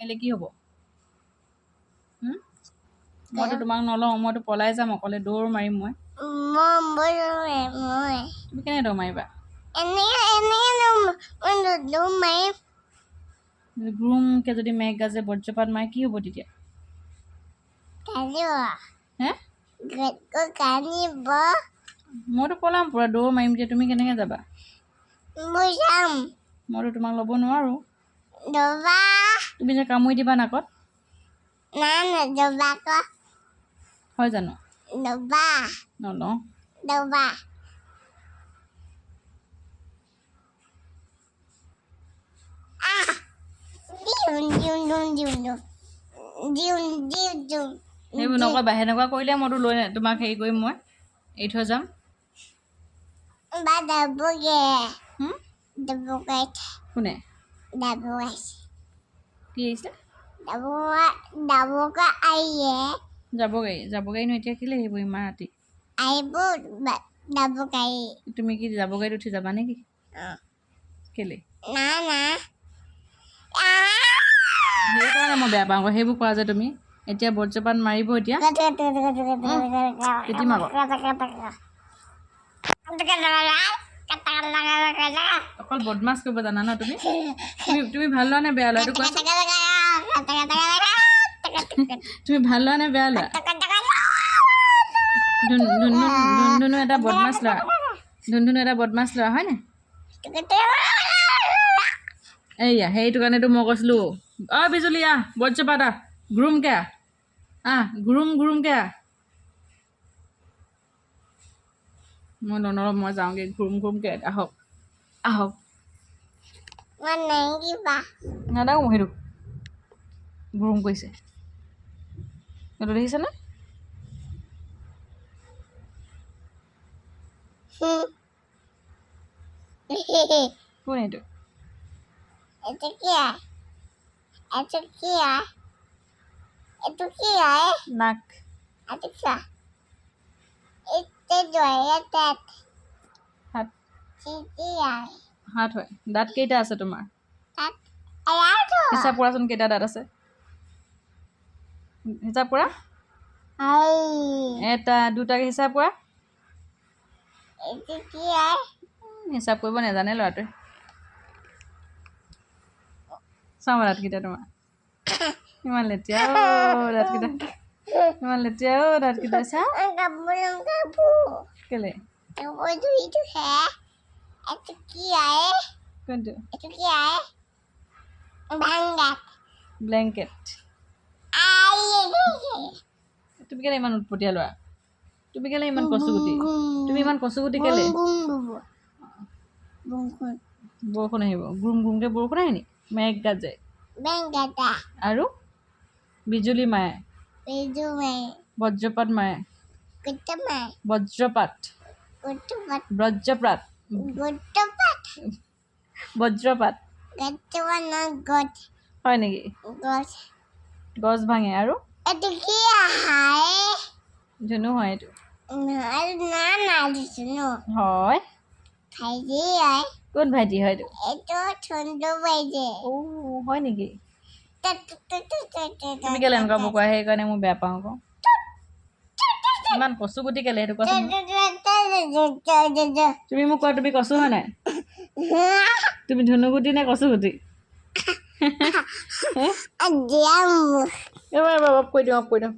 এলে কি হ'ব মইতো তোমাক নলওঁ মইতো পলাই যাম অকলে দৌৰ মাৰিম মই তুমি কেনে দৌৰ মাৰিবা গ্ৰুমকে যদি মেঘ গাজে বজ্ৰপাত মাৰে কি হ'ব তেতিয়া হে মইতো পলাম পুৰা দৌৰ মাৰিম যে তুমি কেনেকৈ যাবা মইতো তোমাক ল'ব নোৱাৰোঁ তুমি যে কামুৰি দিবা নাকত হয় জানো নলওঁ সেইবোৰ নকৰিবা সেনেকুৱা কৰিলে মইতো লৈ তোমাক হেৰি কৰিম মই এৰি থৈ যাম কোনে কি আহিছে যাব গাড়ী নো এতিয়া কেলৈ আহিব ইমান ৰাতি তুমি কি যাব গাড়ীত উঠি যাবা নেকি কেলৈ সেইকাৰণে মই বেয়া পাওঁ আকৌ সেইবোৰ কৰা যে তুমি এতিয়া বজ্ৰপাত মাৰিব এতিয়া পিটিম আকৌ অকল বদমাছ কৰিব জানা ন তুমি তুমি ভাল লোৱা নে বেয়া লোৱা এইটো কোৱাচোন তুমি ভাল লোৱা নে বেয়া লোৱা ধুনধুনু এটা বদমাছ ল'ৰা হয়নে এইয়া সেইটো কাৰণেতো মই কৈছিলোঁ বিজুলী বজ্ৰপাত ঘুৰুমকৈ ঘুৰুমকৈ মই নলওঁ মই যাওঁগৈ ঘুৰুমকৈ আহক নাদাওঁ সেইটো ঘুৰুম কৰিছে এইটো দেখিছেনে কোন এইটো নাক হাত হয় দাঁত কেইটা আছে তোমাৰ হিচাপ কৰাচোন কেইটা দাঁত আছে হিচাপ কৰা এটা দুটাকে হিচাপ কৰা হিচাপ কৰিব নাজানে ল'ৰাটোৱে চাওঁ দাঁতকেইটা তোমাৰ ইমান লেতেৰা দাঁতকেইটা চাওঁ কেলে কোনটো ব্লেংকেট তুমি কেলে ইমান উৎপতীয়া ল'ৰা তুমি কেলে ইমান কচুগুটি তুমি ইমান কচুগুটি কেলে বৰষুণ আহিব গুমকে বৰষুণ আহে নি মেঘ গাজে আৰু বিজুলী মাৰে বজ্ৰপাত মাৰে বজ্ৰপাত হয় নেকি গছ ভাঙে আৰু ধুনু হয় এইটো হয় কোন ভাইটি হয় এইটো হয় নেকি তুমি কেলে এনেকুৱা কোৱা সেইকাৰণে মই বেয়া পাওঁ আকৌ ইমান কচুগুটি কেলে সেইটো কোৱাচোন তুমি মোক কোৱা তুমি কচু হয় নাই তুমি ধুনুগুটি নে কচুগুটি এবাৰ কৈ দিওঁ